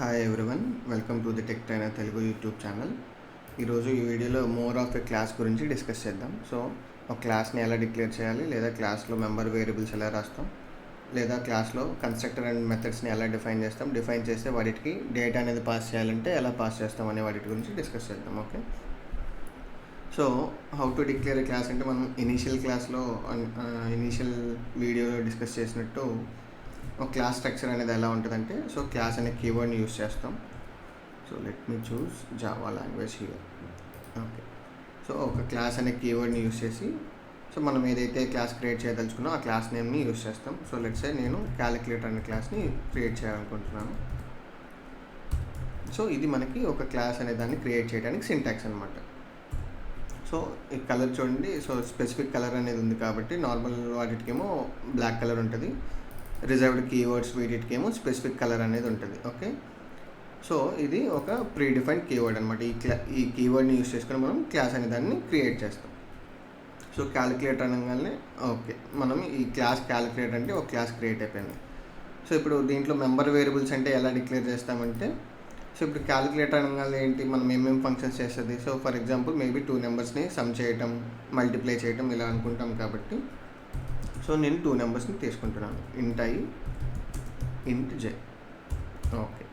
Hi everyone, welcome to the tech trainer Telugu YouTube channel. ఈరోజు ఈ వీడియోలో మోర్ ఆఫ్ ఎ క్లాస్ గురించి discuss చేద్దాం. సో ఒక క్లాస్ని ఎలా డిక్లేర్ చేయాలి, లేదా క్లాస్లో మెంబర్ వేరియబుల్స్ ఎలా రాస్తాం, లేదా క్లాస్లో కన్స్ట్రక్టర్ అండ్ మెథడ్స్ని ఎలా డిఫైన్ చేస్తాం, డిఫైన్ చేస్తే వాటికి డేటా అనేది పాస్ చేయాలంటే ఎలా పాస్ చేస్తాం అనే వాటి గురించి డిస్కస్ చేద్దాం. Okay, so how to declare a class అంటే మనం ఇనీషియల్ వీడియోలో డిస్కస్ చేసినట్టు ఒక క్లాస్ స్ట్రక్చర్ అనేది ఎలా ఉంటుందంటే, సో క్లాస్ అనే కీవర్డ్ని యూస్ చేస్తాం. So let me choose Java language here. Okay, so ఒక క్లాస్ అనే కీవర్డ్ని యూస్ చేసి సో మనం ఏదైతే క్లాస్ క్రియేట్ చేయదలుచుకున్నా ఆ క్లాస్ నేమ్ని యూస్ చేస్తాం. సో లెట్స్ సే నేను క్యాలిక్యులేటర్ అనే క్లాస్ని క్రియేట్ చేయాలనుకుంటున్నాను. సో ఇది మనకి ఒక క్లాస్ అనే దాన్ని క్రియేట్ చేయడానికి సింటాక్స్ అనమాట. సో ఈ కలర్ చూడండి, సో స్పెసిఫిక్ కలర్ అనేది ఉంది కాబట్టి నార్మల్ వాటికేమో బ్లాక్ కలర్ ఉంటుంది, రిజర్వ్డ్ కీవర్డ్స్ వీటికేమో స్పెసిఫిక్ కలర్ అనేది ఉంటుంది. ఓకే, సో ఇది ఒక ప్రీ డిఫైన్డ్ కీవర్డ్ అనమాట. ఈ కీవర్డ్ని యూస్ చేసుకొని మనం క్లాస్ అనే దాన్ని క్రియేట్ చేస్తాం. సో క్యాలిక్యులేటర్ అనగానే ఓకే, మనం ఈ క్లాస్ క్యాలిక్యులేటర్ అంటే ఒక క్లాస్ క్రియేట్ అయిపోయింది. సో ఇప్పుడు దీంట్లో మెంబర్ వేరియబుల్స్ అంటే ఎలా డిక్లేర్ చేస్తామంటే, సో ఇప్పుడు క్యాలిక్యులేటర్ అనగానే ఏంటి, మనం ఏమేమి ఫంక్షన్స్ చేస్తుంది. సో ఫర్ ఎగ్జాంపుల్ మేబీ 2 నెంబర్స్ని సమ్ చేయటం, మల్టిప్లై చేయటం ఇలా అనుకుంటాం కాబట్టి సో నేను 2 నెంబర్స్ని తీసుకుంటున్నాను, ఇంట్ ఐ ఇంట్ జే. ఓకే,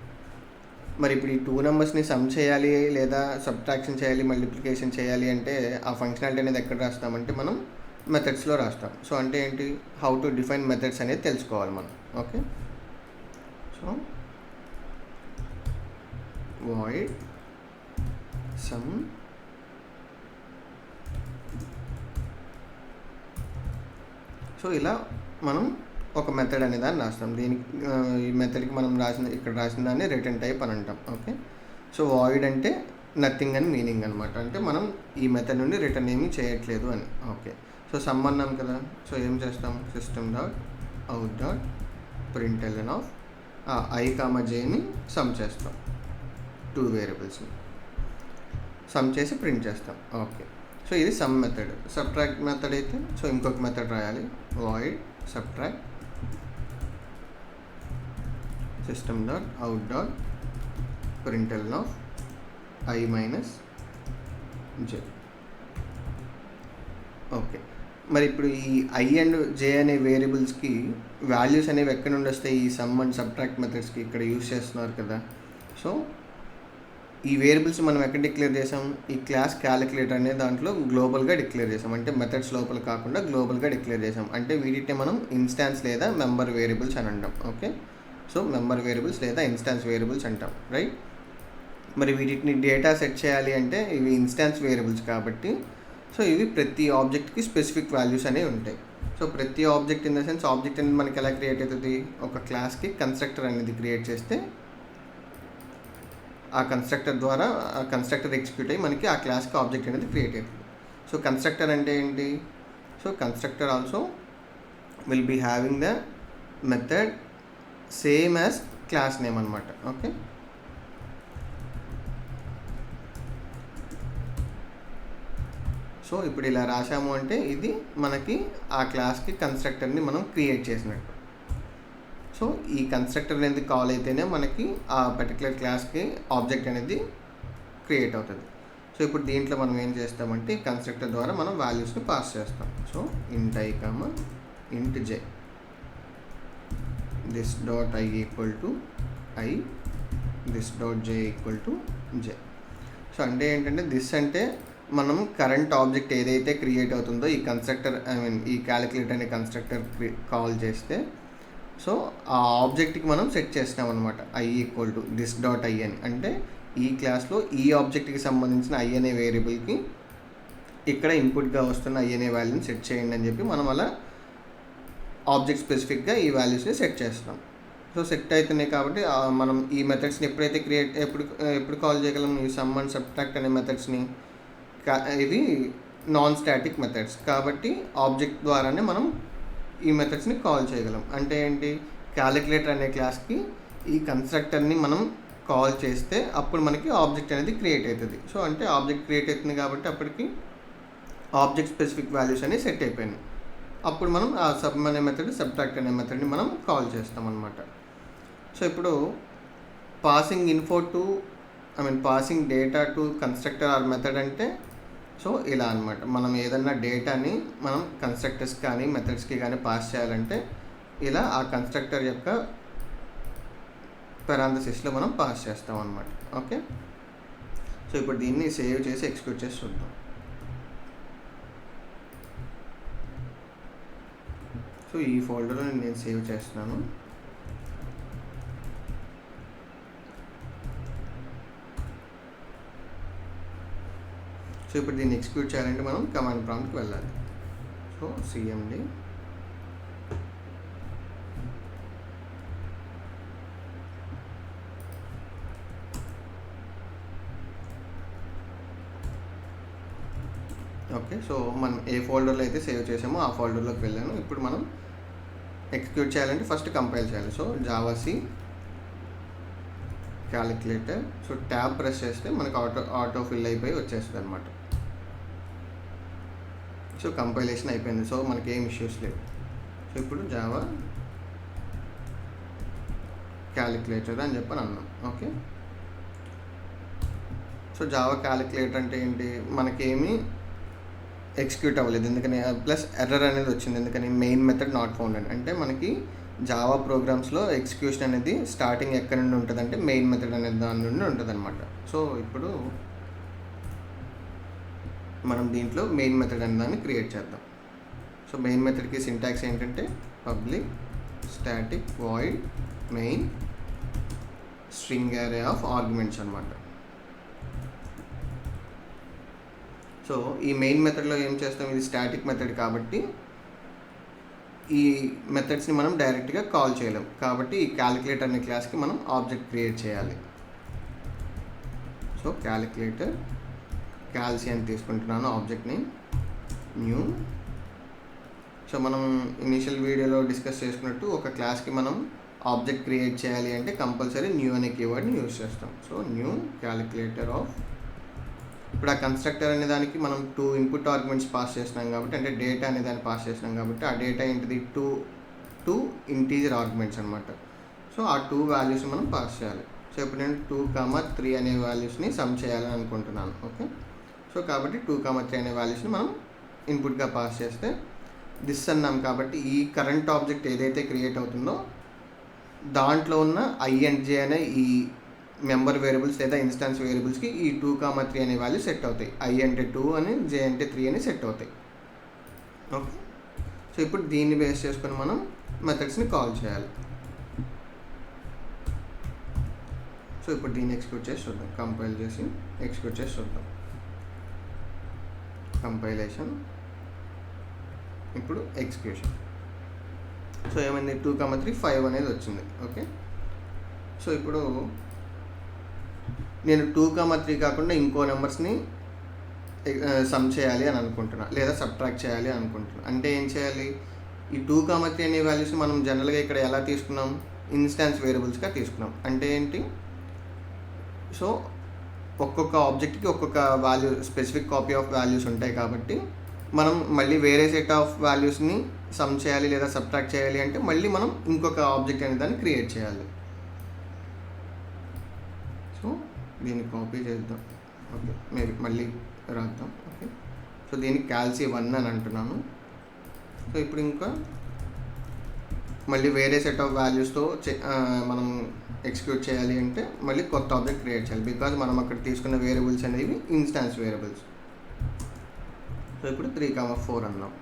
మరి ఇప్పుడు ఈ 2 నెంబర్స్ని సమ్ చేయాలి, లేదా సబ్ట్రాక్షన్ చేయాలి, మల్టిప్లికేషన్ చేయాలి అంటే ఆ ఫంక్షనాలిటీ అనేది ఎక్కడ రాస్తామంటే మనం మెథడ్స్లో రాస్తాం. సో అంటే ఏంటి, హౌ టు డిఫైన్ మెథడ్స్ అనేది తెలుసుకోవాలి మనం. Okay, so void sum so ఇలా మనం ఒక మెథడ్ అనే దాన్ని రాస్తాం. దీనికి ఈ మెథడ్కి మనం ఇక్కడ రాసిన దాన్ని రిటర్న్ టైప్ అని అంటాం. ఓకే, సో వాయిడ్ అంటే నథింగ్ అని మీనింగ్ అనమాట, అంటే మనం ఈ మెథడ్ నుండి రిటర్న్ ఏమీ చేయట్లేదు అని. ఓకే, సో సమ్ అన్నాం కదా, సో ఏం చేస్తాం, system dot out dot print L N of I comma జేని సమ్ చేస్తాం. 2 వేరియబుల్స్ని సమ్ చేసి ప్రింట్ చేస్తాం. ఓకే, సో ఇది సమ్ మెథడ్. సబ్ట్రాక్ట్ మెథడ్ అయితే సో ఇంకొక మెథడ్ రాయాలి, void subtract system dot out dot print L N of I minus J. Okay, మరి ఇప్పుడు ఈ ఐ అండ్ జే అనే వేరియబుల్స్కి వాల్యూస్ అనేవి ఎక్కడ నుండి వస్తాయి, ఈ సమ్ అండ్ సబ్ట్రాక్ట్ మెథడ్స్కి ఇక్కడ యూస్ చేస్తున్నారు కదా. సో ఈ వేరియబుల్స్ మనం ఎక్కడ డిక్లేర్ చేసాం, ఈ క్లాస్ క్యాలిక్యులేటర్ అనే దాంట్లో గ్లోబల్గా డిక్లేర్ చేసాం, అంటే మెథడ్స్ లోపల కాకుండా గ్లోబల్గా డిక్లేర్ చేసాం. అంటే వీటిని మనం ఇన్స్టాన్స్ లేదా మెంబర్ వేరియబుల్స్ అని అంటాం. ఓకే, సో మెంబర్ వేరియబుల్స్ లేదా ఇన్స్టాన్స్ వేరియబుల్స్ అంటాం, రైట్. మరి వీటిని డేటా సెట్ చేయాలి అంటే ఇవి ఇన్స్టాన్స్ వేరియబుల్స్ కాబట్టి సో ఇవి ప్రతి ఆబ్జెక్ట్కి స్పెసిఫిక్ వాల్యూస్ అనేవి ఉంటాయి. సో ప్రతి object in the sense object అనేది మనకి ఎలా క్రియేట్ అవుతుంది, ఒక క్లాస్కి కన్స్ట్రక్టర్ అనేది క్రియేట్ చేస్తే ఆ కన్స్ట్రక్టర్ ద్వారా ఆ కన్స్ట్రక్టర్ ఎగ్జిక్యూట్ అయ్యి మనకి ఆ క్లాస్కి ఆబ్జెక్ట్ అనేది క్రియేట్ అవుతుంది. సో కన్స్ట్రక్టర్ అంటే ఏంటి, so constructor also will be having the method same as class name అనమాట. ఓకే, సో ఇప్పుడు ఇలా రాసాము అంటే ఇది మనకి ఆ క్లాస్కి కన్స్ట్రక్టర్ని మనం క్రియేట్ చేసినట్టు. సో ఈ కన్స్ట్రక్టర్ అనేది కాల్ అయితేనే మనకి ఆ పర్టికులర్ క్లాస్కి ఆబ్జెక్ట్ అనేది క్రియేట్ అవుతుంది. సో ఇప్పుడు దీంట్లో మనం ఏం చేస్తామంటే ఈ కన్స్ట్రక్టర్ ద్వారా మనం వాల్యూస్ని పాస్ చేస్తాం. సో ఇంట్ I comma int J, this dot I equal to I, this dot J equal to J. So అంటే ఏంటంటే దిస్ అంటే మనం కరెంట్ ఆబ్జెక్ట్ ఏదైతే క్రియేట్ అవుతుందో ఈ కన్స్ట్రక్టర్ ఈ క్యాలిక్యులేటర్ అనే కన్స్ట్రక్టర్ కాల్ చేస్తే సో ఆ ఆబ్జెక్ట్కి మనం సెట్ చేసినాం అనమాట, I equal to this dot I అని. అంటే ఈ క్లాస్లో ఈ ఆబ్జెక్ట్కి సంబంధించిన ఐ అనే వేరియబుల్కి ఇక్కడ ఇన్పుట్గా వస్తున్న ఐ అనే వాల్యూని సెట్ చేయండి అని చెప్పి మనం అలా ఆబ్జెక్ట్ స్పెసిఫిక్గా ఈ వాల్యూస్ని సెట్ చేస్తున్నాం. సో సెట్ అవుతున్నాయి కాబట్టి మనం ఈ మెథడ్స్ని ఎప్పుడైతే ఎప్పుడు కాల్ చేయగలం, ఈ సమ్ అండ్ సబ్ట్రాక్ట్ అనే మెథడ్స్ని, ఇవి నాన్ స్టాటిక్ మెథడ్స్ కాబట్టి ఆబ్జెక్ట్ ద్వారానే మనం ఈ మెథడ్స్ని కాల్ చేయగలం. అంటే ఏంటి, క్యాలిక్యులేటర్ అనే క్లాస్కి ఈ కన్స్ట్రక్టర్ని మనం కాల్ చేస్తే అప్పుడు మనకి ఆబ్జెక్ట్ అనేది క్రియేట్ అవుతుంది. సో అంటే ఆబ్జెక్ట్ క్రియేట్ అవుతుంది కాబట్టి అప్పటికి ఆబ్జెక్ట్ స్పెసిఫిక్ వాల్యూస్ అనేవి సెట్ అయిపోయినాయి. అప్పుడు మనం ఆ సమ్ అనే మెథడ్, సబ్ట్రాక్ట్ అనే మెథడ్ని మనం కాల్ చేస్తాం అనమాట. సో ఇప్పుడు passing info to passing data to constructor or method అంటే సో ఇలా అనమాట. మనం ఏదన్నా డేటాని మనం కన్స్ట్రక్టర్స్ కానీ మెథడ్స్కి కానీ పాస్ చేయాలంటే ఇలా ఆ కన్స్ట్రక్టర్ యొక్క పెరాంథసిస్లో మనం పాస్ చేస్తాం అనమాట. ఓకే, సో ఇప్పుడు దీన్ని సేవ్ చేసి ఎగ్జిక్యూట్ చేసి చూద్దాం. సో ఈ ఫోల్డర్లో నేను సేవ్ చేస్తున్నాను. సో ఇప్పుడు దీన్ని ఎగ్జిక్యూట్ చేయాలంటే మనం కమాండ్ ప్రాంప్ట్కి వెళ్ళాలి. So cmd okay. సో మనం ఏ ఫోల్డర్లో అయితే సేవ్ చేసామో ఆ ఫోల్డర్లోకి వెళ్ళాను. ఇప్పుడు మనం ఎగ్జిక్యూట్ చేయాలంటే ఫస్ట్ కంపైల్ చేయాలి. So జావాసి calculator, so tab press చేస్తే మనకు ఆటో ఫిల్ అయిపోయి వచ్చేస్తుంది అనమాట. సో కంపైలేషన్ అయిపోయింది. సో మనకి ఏం ఇష్యూస్ లేవు. సో ఇప్పుడు జావా క్యాలిక్యులేటర్ అని చెప్పని అన్నాం. ఓకే, సో జావా క్యాలిక్యులేటర్ అంటే ఏంటి, మనకేమి ఎగ్జిక్యూట్ అవ్వలేదు ఎందుకని, ప్లస్ ఎర్రర్ అనేది వచ్చింది ఎందుకని, మెయిన్ మెథడ్ నాట్ ఫౌండ్ అని. అంటే మనకి జావా ప్రోగ్రామ్స్లో ఎగ్జిక్యూషన్ అనేది స్టార్టింగ్ ఎక్కడి నుండి ఉంటుంది అంటే మెయిన్ మెథడ్ అనేది దాని నుండి ఉంటుంది అనమాట. సో ఇప్పుడు మనం దీంట్లో మెయిన్ మెథడ్ అనే దాన్ని క్రియేట్ చేద్దాం. సో మెయిన్ మెథడ్కి సింటాక్స్ ఏంటంటే public static void main string అరే ఆఫ్ ఆర్గ్యుమెంట్స్ అనమాట. సో ఈ మెయిన్ మెథడ్లో ఏం చేస్తాం, ఇది స్టాటిక్ మెథడ్ కాబట్టి ఈ మెథడ్స్ని మనం డైరెక్ట్గా కాల్ చేయలేం. కాబట్టి ఈ క్యాలిక్యులేటర్ అనే క్లాస్కి మనం ఆబ్జెక్ట్ క్రియేట్ చేయాలి. సో క్యాలిక్యులేటర్ క్యాల్సి అని తీసుకుంటున్నాను ఆబ్జెక్ట్ని, న్యూ. సో మనం ఇనిషియల్ వీడియోలో డిస్కస్ చేసుకున్నట్టు ఒక క్లాస్కి మనం ఆబ్జెక్ట్ క్రియేట్ చేయాలి అంటే కంపల్సరీ న్యూ అనే కీవర్డ్ని యూజ్ చేస్తాం. సో న్యూ క్యాలిక్యులేటర్ ఆఫ్, ఇప్పుడు ఆ కన్స్ట్రక్టర్ అనే దానికి మనం 2 ఇన్పుట్ ఆర్గ్యుమెంట్స్ పాస్ చేస్తున్నాం కాబట్టి, అంటే డేటా అనే దాన్ని పాస్ చేస్తున్నాం కాబట్టి ఆ డేటా ఏంటిది 2 ఇంటీజర్ ఆర్గ్యుమెంట్స్ అనమాట. సో ఆ 2 వాల్యూస్ మనం పాస్ చేయాలి. సో ఇప్పుడు నేను 2, 3 అనే వాల్యూస్ని సమ్ చేయాలని అనుకుంటున్నాను. ఓకే, సో కాబట్టి 2, 3 అనే వాల్యూస్ని మనం ఇన్పుట్గా పాస్ చేస్తే దిస్ అన్నాం కాబట్టి ఈ కరెంట్ ఆబ్జెక్ట్ ఏదైతే క్రియేట్ అవుతుందో దాంట్లో ఉన్న i and j అనే ఈ మెంబర్ వేరియబుల్స్ లేదా ఇన్స్టాన్స్ వేరియబుల్స్కి ఈ 2, 3 అనే వాల్యూ సెట్ అవుతాయి. i అంటే 2 అని, j అంటే 3 అని సెట్ అవుతాయి. ఓకే, సో ఇప్పుడు దీన్ని బేస్ చేసుకొని మనం మెథడ్స్ని కాల్ చేయాలి. సో ఇప్పుడు దీన్ని ఎగ్జిక్యూట్ చేసి చూద్దాం, కంపైల్ చేసి ఎగ్జిక్యూట్ చేసి చూద్దాం. కంపైలేషన్, ఇప్పుడు ఎగ్జిక్యూషన్. సో ఏమైంది, 2, 3, 5 అనేది వచ్చింది. ఓకే, సో ఇప్పుడు నేను 2, 3 కాకుండా ఇంకో నెంబర్స్ని సమ్ చేయాలి అని అనుకుంటున్నా, లేదా సబ్ట్రాక్ట్ చేయాలి అని అనుకుంటున్నా. అంటే ఏం చేయాలి, ఈ 2, 3 అనే వాల్యూస్ మనం జనరల్గా ఇక్కడ ఎలా తీసుకున్నాం, ఇన్స్టాన్స్ వేరియబుల్స్గా తీసుకున్నాం. అంటే ఏంటి, సో ఒక్కొక్క ఆబ్జెక్ట్కి ఒక్కొక్క value, specific copy of values ఉంటాయి కాబట్టి మనం మళ్ళీ వేరే సెట్ ఆఫ్ వాల్యూస్ని సమ్ చేయాలి లేదా సబ్ట్రాక్ట్ చేయాలి అంటే మళ్ళీ మనం ఇంకొక ఆబ్జెక్ట్ అనే దాన్ని క్రియేట్ చేయాలి. సో దీన్ని కాపీ చేద్దాం. ఓకే, మీరు మళ్ళీ రాద్దాం. ఓకే, సో దీనికి క్యాల్సి 1 అని అంటున్నాను. సో ఇప్పుడు ఇంకా మళ్ళీ వేరే సెట్ ఆఫ్ వాల్యూస్తో మనం ఎగ్జిక్యూట్ చేయాలి అంటే మళ్ళీ కొత్త ఆబ్జెక్ట్ క్రియేట్ చేయాలి, బికాజ్ మనం అక్కడ తీసుకున్న వేరియబుల్స్ అనేవి ఇన్స్టాన్స్ వేరియబుల్స్. సో ఇప్పుడు 3, 4 అన్నాం.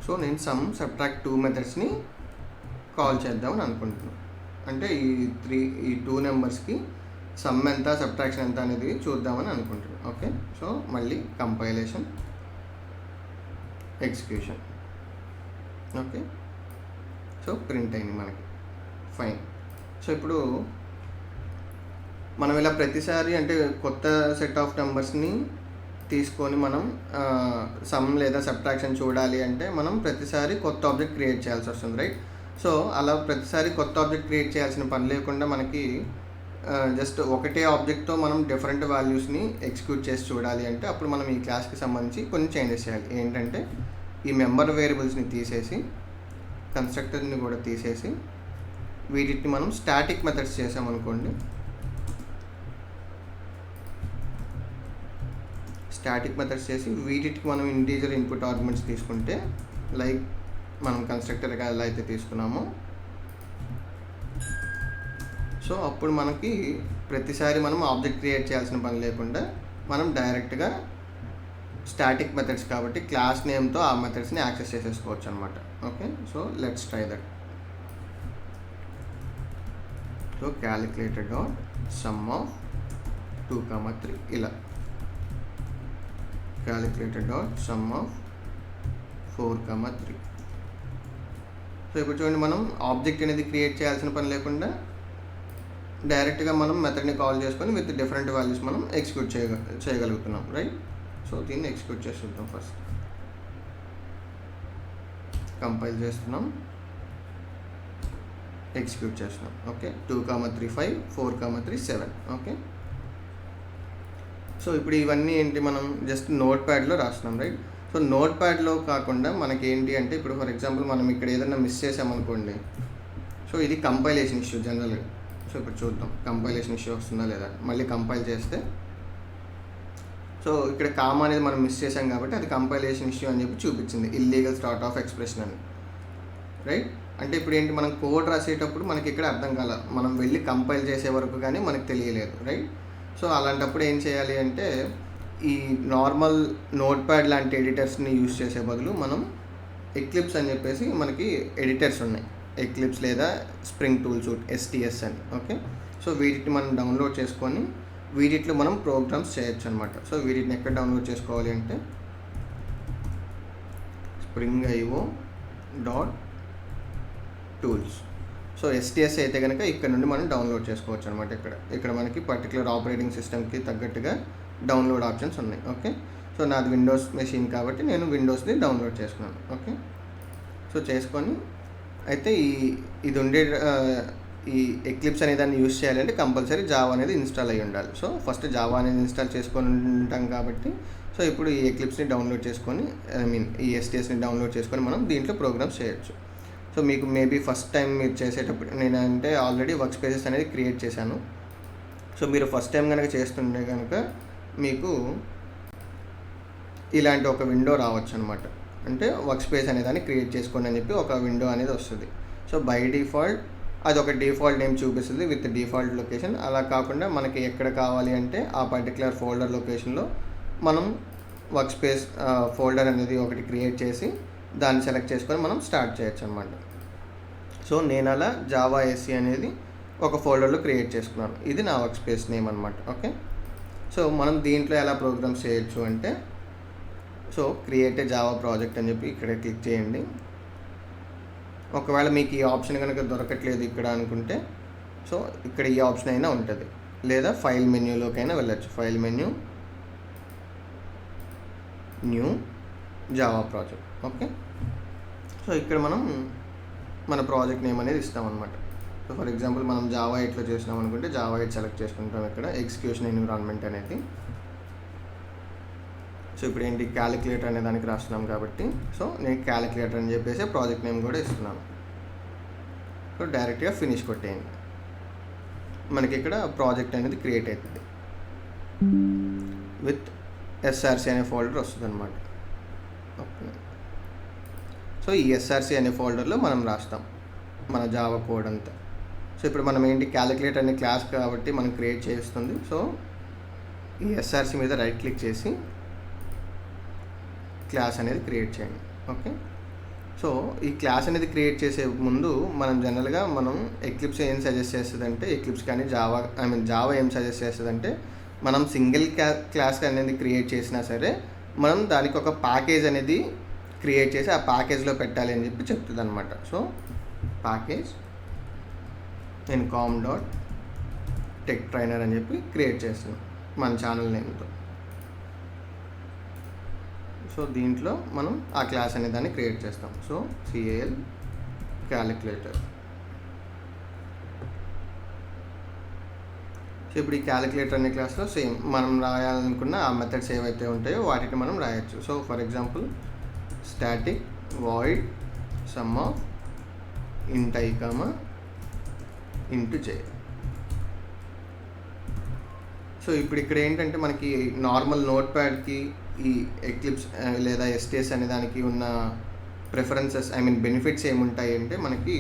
సో నేను సమ్ సబ్ట్రాక్ట్ 2 మెథడ్స్ని కాల్ చేద్దామని అనుకుంటున్నాను. అంటే ఈ 2 నెంబర్స్కి సమ్ ఎంత సబ్ట్రాక్షన్ ఎంత అనేది చూద్దామని అనుకుంటున్నాను. ఓకే, సో మళ్ళీ compilation, execution. Okay, so print అయింది మనకి, ఫైన్. సో ఇప్పుడు మనం ఇలా ప్రతిసారి అంటే కొత్త సెట్ ఆఫ్ నెంబర్స్ని తీసుకొని మనం సమ్ లేదా సబ్ట్రాక్షన్ చూడాలి అంటే మనం ప్రతిసారి కొత్త ఆబ్జెక్ట్ క్రియేట్ చేయాల్సి వస్తుంది, రైట్? సో అలా ప్రతిసారి కొత్త ఆబ్జెక్ట్ క్రియేట్ చేయాల్సిన పని లేకుండా మనకి జస్ట్ ఒకటే ఆబ్జెక్ట్తో మనం డిఫరెంట్ వాల్యూస్ని ఎగ్జిక్యూట్ చేసి చూడాలి అంటే అప్పుడు మనం ఈ క్లాస్కి సంబంధించి కొన్ని చేంజెస్ చేయాలి. ఏంటంటే ఈ మెంబర్ వేరియబుల్స్ని తీసేసి కన్స్ట్రక్టర్ని కూడా తీసేసి వీటిని మనం స్టాటిక్ మెథడ్స్ చేసామనుకోండి, స్టాటిక్ మెథడ్స్ చేసి వీటికి మనం ఇంటీజర్ ఇన్పుట్ ఆర్గ్యుమెంట్స్ తీసుకుంటే, లైక్ మనం కన్స్ట్రక్టర్గా ఎలా అయితే తీసుకున్నామో, సో అప్పుడు మనకి ప్రతిసారి మనం ఆబ్జెక్ట్ క్రియేట్ చేయాల్సిన పని లేకుండా మనం డైరెక్ట్గా స్టాటిక్ మెథడ్స్ కాబట్టి క్లాస్ నేమ్తో ఆ మెథడ్స్ని యాక్సెస్ చేసేసుకోవచ్చు అనమాట. Okay, so let's try that. So calculated dot some of 2, 3 ఇలా, calculated dot some of 4, 3. So ఇప్పుడు చూడండి, మనం ఆబ్జెక్ట్ అనేది క్రియేట్ చేయాల్సిన పని లేకుండా డైరెక్ట్గా మనం మెథడ్ని కాల్ చేసుకొని విత్ డిఫరెంట్ వాల్యూస్ మనం ఎగ్జిక్యూట్ చేయగలుగుతున్నాం, రైట్? సో దీన్ని ఎగ్జిక్యూట్ చేసి చూద్దాం. ఫస్ట్ కంపైల్ చేస్తున్నాం, ఎగ్జిక్యూట్ చేస్తున్నాం. ఓకే, 2, 3, 5, 4, 3, 7. ఓకే, సో ఇప్పుడు ఇవన్నీ ఏంటి, మనం జస్ట్ నోట్ ప్యాడ్లో రాస్తున్నాం, రైట్? సో నోట్ ప్యాడ్లో కాకుండా మనకి ఏంటి అంటే, ఇప్పుడు ఫర్ ఎగ్జాంపుల్ మనం ఇక్కడ ఏదైనా మిస్ చేసామనుకోండి, సో ఇది కంపైలేషన్ ఇష్యూ జనరల్గా. సో ఇప్పుడు చూద్దాం కంపైలేషన్ ఇష్యూ వస్తుందా లేదా. మళ్ళీ కంపైల్ చేస్తే, సో ఇక్కడ కామా అనేది మనం మిస్ చేసాం కాబట్టి అది కంపైలేషన్ ఇష్యూ అని చెప్పి చూపించింది, ఇల్లీగల్ స్టార్ట్ ఆఫ్ ఎక్స్ప్రెషన్ అని, రైట్? అంటే ఇప్పుడు ఏంటి, మనం కోడ్ రాసేటప్పుడు మనకి ఇక్కడ అర్థం కాల, మనం వెళ్ళి కంపైల్ చేసే వరకు కానీ మనకు తెలియలేదు, రైట్? సో అలాంటప్పుడు ఏం చేయాలి అంటే, ఈ నార్మల్ నోట్ ప్యాడ్ లాంటి ఎడిటర్స్ని యూజ్ చేసే బదులు మనం ఎక్లిప్స్ అని చెప్పేసి మనకి ఎడిటర్స్ ఉన్నాయి, ఎక్లిప్స్ లేదా స్ప్రింగ్ టూల్ సూట్, STS అని. ఓకే, సో వీటిని మనం డౌన్లోడ్ చేసుకొని వీటిలో మనం ప్రోగ్రామ్స్ చేయొచ్చు అనమాట. సో వీటిని ఎక్కడ డౌన్లోడ్ చేసుకోవాలి అంటే, spring.tools. సో STS అయితే కనుక ఇక్కడ నుండి మనం డౌన్లోడ్ చేసుకోవచ్చు అనమాట. ఇక్కడ మనకి పర్టికులర్ ఆపరేటింగ్ సిస్టమ్కి తగ్గట్టుగా డౌన్లోడ్ ఆప్షన్స్ ఉన్నాయి. ఓకే, సో నాది విండోస్ మెషిన్ కాబట్టి నేను విండోస్ని డౌన్లోడ్ చేసుకున్నాను. ఓకే, సో చేసుకొని అయితే ఇది ఉండే ఈ ఎక్లిప్స్ అనే దాన్ని యూస్ చేయాలంటే కంపల్సరీ జావా అనేది ఇన్స్టాల్ అయ్యి ఉండాలి. సో ఫస్ట్ జావా అనేది ఇన్స్టాల్ చేసుకొని ఉంటాం కాబట్టి, సో ఇప్పుడు ఈ ఎక్లిప్స్ని డౌన్లోడ్ చేసుకొని, ఈ STSని డౌన్లోడ్ చేసుకొని మనం దీంట్లో ప్రోగ్రామ్స్ చేయొచ్చు. సో మీకు మేబీ ఫస్ట్ టైం మీరు చేసేటప్పుడు, నేనంటే ఆల్రెడీ వర్క్ స్పేసెస్ అనేది క్రియేట్ చేశాను. సో మీరు ఫస్ట్ టైం కనుక చేస్తుంటే కనుక మీకు ఇలాంటి ఒక విండో రావచ్చు అనమాట. అంటే వర్క్ స్పేస్ అనే దాన్ని క్రియేట్ చేసుకోండి అని చెప్పి ఒక విండో అనేది వస్తుంది. సో బై డిఫాల్ట్ అది ఒక డిఫాల్ట్ నేమ్ చూపిస్తుంది విత్ డిఫాల్ట్ లొకేషన్. అలా కాకుండా మనకి ఎక్కడ కావాలి అంటే ఆ పర్టికులర్ ఫోల్డర్ లొకేషన్లో మనం వర్క్ స్పేస్ ఫోల్డర్ అనేది ఒకటి క్రియేట్ చేసి దాన్ని సెలెక్ట్ చేసుకొని మనం స్టార్ట్ చేయొచ్చు అనమాట. సో నేను అలా జావా SE అనేది ఒక ఫోల్డర్లో క్రియేట్ చేసుకున్నాను. ఇది నా వర్క్ స్పేస్ నేమ్ అనమాట. ఓకే, సో మనం దీంట్లో ఎలా ప్రోగ్రామ్స్ చేయొచ్చు అంటే, so create a Java project అని చెప్పి ఇక్కడ క్లిక్ చేయండి. ఒకవేళ మీకు ఈ ఆప్షన్ కనుక దొరకట్లేదు ఇక్కడ అనుకుంటే, సో ఇక్కడ ఈ ఆప్షన్ అయినా ఉంటుంది, లేదా ఫైల్ మెన్యూలోకైనా వెళ్ళచ్చు. File menu, new Java project. Okay, so ఇక్కడ మనం మన ప్రాజెక్ట్ నేమ్ అనేది ఇస్తామన్నమాట. సో ఫర్ ఎగ్జాంపుల్ మనం జావా 8లో చేసినాం అనుకుంటే జావా 8 సెలెక్ట్ చేసుకుంటాం. ఇక్కడ ఎగ్జిక్యూషన్ ఎన్విరాన్మెంట్ అనేది, సో ఇప్పుడు ఏంటి క్యాలిక్యులేటర్ అనే దానికి రాస్తున్నాం కాబట్టి, సో నేను క్యాలిక్యులేటర్ అని చెప్పేసి ప్రాజెక్ట్ నేమ్ కూడా ఇస్తున్నాను. సో డైరెక్ట్గా ఫినిష్ కొట్టేయండి, మనకి ఇక్కడ ప్రాజెక్ట్ అనేది క్రియేట్ అవుతుంది విత్ SRC అనే ఫోల్డర్ వస్తుంది అనమాట. ఓకే, సో ఈ SRC అనే ఫోల్డర్లో మనం రాస్తాం మన జావా కోడ్ అంతా. సో ఇప్పుడు మనం ఏంటి క్యాలిక్యులేటర్ అనే క్లాస్ కాబట్టి మనం క్రియేట్ చేస్తుంది. సో ఈ SRC మీద రైట్ క్లిక్ చేసి క్లాస్ అనేది క్రియేట్ చేయండి. ఓకే, సో ఈ క్లాస్ అనేది క్రియేట్ చేసే ముందు మనం జనరల్గా మనం ఎక్లిప్స్ ఏం సజెస్ట్ చేస్తుందంటే, ఎక్లిప్స్ కానీ జావా ఏం సజెస్ట్ చేస్తుందంటే, మనం సింగిల్ క్లాస్ అనేది క్రియేట్ చేసినా సరే మనం దానికి ఒక ప్యాకేజ్ అనేది క్రియేట్ చేసి ఆ ప్యాకేజ్లో పెట్టాలి అని చెప్పి చెప్తుంది అనమాట. సో ప్యాకేజ్ నేను com.techtrainer అని చెప్పి క్రియేట్ చేస్తున్నాను మన ఛానల్ నేమ్తో. సో దీంట్లో మనం ఆ క్లాస్ అనే దాన్ని క్రియేట్ చేస్తాం. So CAL calculator. సో ఇప్పుడు ఈ క్యాలిక్యులేటర్ అనే క్లాస్లో సేమ్ మనం రాయాలనుకున్న ఆ మెథడ్స్ ఏవైతే ఉంటాయో వాటిని మనం రాయొచ్చు. So for example static void some of int I comma into j. So ఇప్పుడు ఇక్కడ ఏంటంటే మనకి నార్మల్ నోట్ ప్యాడ్కి ఈ ఎక్లిప్స్ లేదా ఎస్టీఎస్ అనే దానికి ఉన్న ప్రిఫరెన్సెస్ బెనిఫిట్స్ ఏముంటాయి అంటే మనకి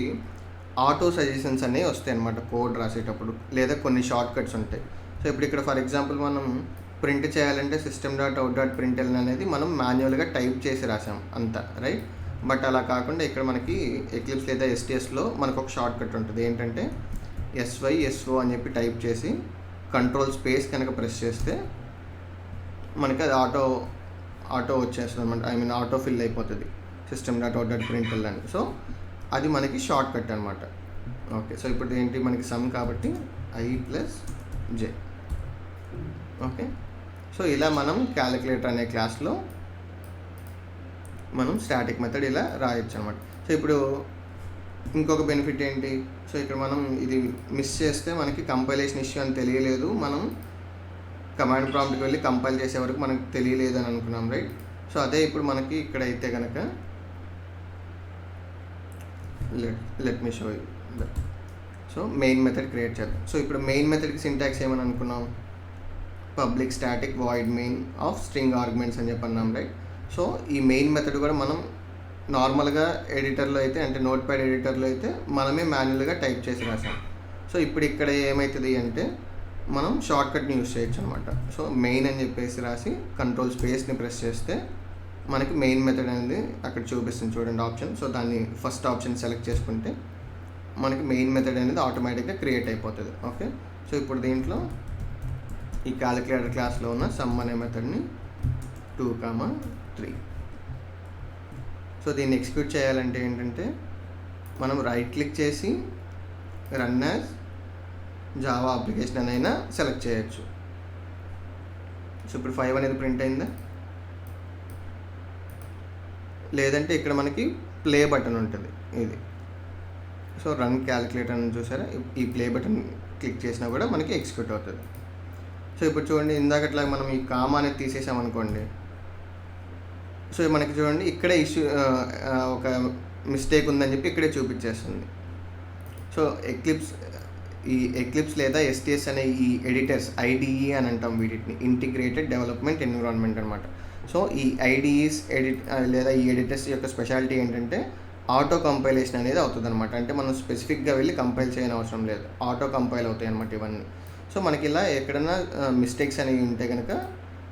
ఆటో సజెషన్స్ అనేవి వస్తాయి అన్నమాట కోడ్ రాసేటప్పుడు, లేదా కొన్ని షార్ట్ కట్స్ ఉంటాయి. సో ఇప్పుడు ఇక్కడ ఫర్ ఎగ్జాంపుల్ మనం ప్రింట్ చేయాలంటే system.out.println అనేది మనం మాన్యువల్గా టైప్ చేసి రాసాం అంతా, రైట్. బట్ అలా కాకుండా ఇక్కడ మనకి ఎక్లిప్స్ లేదా ఎస్టీఎస్లో మనకు ఒక షార్ట్ కట్ ఉంటుంది. ఏంటంటే SYSO అని చెప్పి టైప్ చేసి కంట్రోల్ స్పేస్ కనుక ప్రెస్ చేస్తే మనకి అది ఆటో వచ్చేస్తుంది అనమాట. ఆటో ఫిల్ అయిపోతుంది system.out.println అని. సో అది మనకి షార్ట్ కట్ అనమాట. ఓకే, సో ఇప్పుడు ఏంటి మనకి సమ్ కాబట్టి I + J. ఓకే, సో ఇలా మనం క్యాలిక్యులేటర్ అనే క్లాస్లో మనం స్టాటిక్ మెథడ్ ఇలా రాయొచ్చు అనమాట. సో ఇప్పుడు ఇంకొక బెనిఫిట్ ఏంటి, సో ఇక్కడ మనం ఇది మిస్ చేస్తే మనకి కంపైలేషన్ ఇష్యూ అని తెలియలేదు, మనం కమాండ్ ప్రాంప్ట్కి వెళ్ళి కంపైల్ చేసే వరకు మనకు తెలియలేదు అని అనుకున్నాం, రైట్. సో అదే ఇప్పుడు మనకి ఇక్కడ అయితే కనుక let me show you. So main method create చేద్దాం. సో ఇప్పుడు మెయిన్ మెథడ్కి సింటాక్స్ ఏమని అనుకున్నాం, public static void main of string arguments అని చెప్పి అన్నాం, రైట్. సో ఈ మెయిన్ మెథడ్ కూడా మనం నార్మల్గా ఎడిటర్లో అయితే అంటే నోట్ ప్యాడ్ ఎడిటర్లో అయితే మనమే మాన్యువల్గా టైప్ చేసి రాసాం. సో ఇప్పుడు ఇక్కడ ఏమవుతుంది అంటే మనం షార్ట్ కట్ని యూస్ చేయొచ్చు అనమాట. సో మెయిన్ అని చెప్పేసి రాసి కంట్రోల్ స్పేస్ని ప్రెస్ చేస్తే మనకి మెయిన్ మెథడ్ అనేది అక్కడ చూపిస్తుంది చూడండి ఆప్షన్. సో దాన్ని ఫస్ట్ ఆప్షన్ సెలెక్ట్ చేసుకుంటే మనకి మెయిన్ మెథడ్ అనేది ఆటోమేటిక్గా క్రియేట్ అయిపోతుంది. ఓకే, సో ఇప్పుడు దీంట్లో ఈ క్యాలిక్యులేటర్ క్లాస్లో ఉన్న సమ్ అనే మెథడ్ని 2,3. సో దీన్ని ఎగ్జిక్యూట్ చేయాలంటే ఏంటంటే మనం రైట్ క్లిక్ చేసి రన్ యాజ్ జావా అప్లికేషన్ అనైనా సెలెక్ట్ చేయొచ్చు. సో ఇప్పుడు 5 అనేది ప్రింట్ అయిందా, లేదంటే ఇక్కడ మనకి ప్లే బటన్ ఉంటుంది ఇది. సో రన్ క్యాలిక్యులేటర్ అని చూసారా, ఈ ప్లే బటన్ క్లిక్ చేసినా కూడా మనకి ఎగ్జిక్యూట్ అవుతుంది. సో ఇప్పుడు చూడండి ఇందాకట్లా మనం ఈ కామా అనేది తీసేసామనుకోండి, సో మనకి చూడండి ఇక్కడే ఇష్యూ ఒక మిస్టేక్ ఉందని చెప్పి ఇక్కడే చూపించేస్తుంది. సో ఈ ఎక్లిప్స్ లేదా ఎస్టీఎస్ అనే ఈ ఎడిటర్స్ IDE అని అంటాం వీటిని, ఇంటిగ్రేటెడ్ డెవలప్మెంట్ ఎన్విరాన్మెంట్ అనమాట. సో ఈ IDEస్ లేదా ఈ ఎడిటర్స్ యొక్క స్పెషాలిటీ ఏంటంటే ఆటో కంపైలేషన్ అనేది అవుతుంది అనమాట. అంటే మనం స్పెసిఫిక్గా వెళ్ళి కంపైల్ చేయని అవసరం లేదు, ఆటో కంపైల్ అవుతాయి అనమాట ఇవన్నీ. సో మనకి ఇలా ఎక్కడైనా మిస్టేక్స్ అనేవి ఉంటే కనుక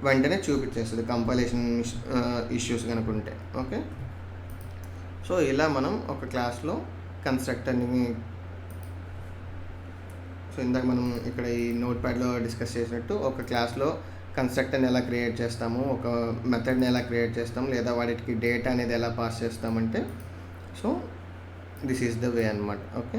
వెంటనే చూపించేస్తుంది కంపైలేషన్ ఇష్యూస్ కనుక ఉంటే. ఓకే, సో ఇలా మనం ఒక క్లాస్లో కన్స్ట్రక్టర్ని, సో ఇందాక మనం ఇక్కడ ఈ నోట్ ప్యాడ్లో డిస్కస్ చేసినట్టు ఒక క్లాస్లో కన్స్ట్రక్టర్ని ఎలా క్రియేట్ చేస్తాము, ఒక మెథడ్ని ఎలా క్రియేట్ చేస్తాము, లేదా వాటికి డేటా అనేది ఎలా పాస్ చేస్తామంటే, so this is the way అనమాట. ఓకే.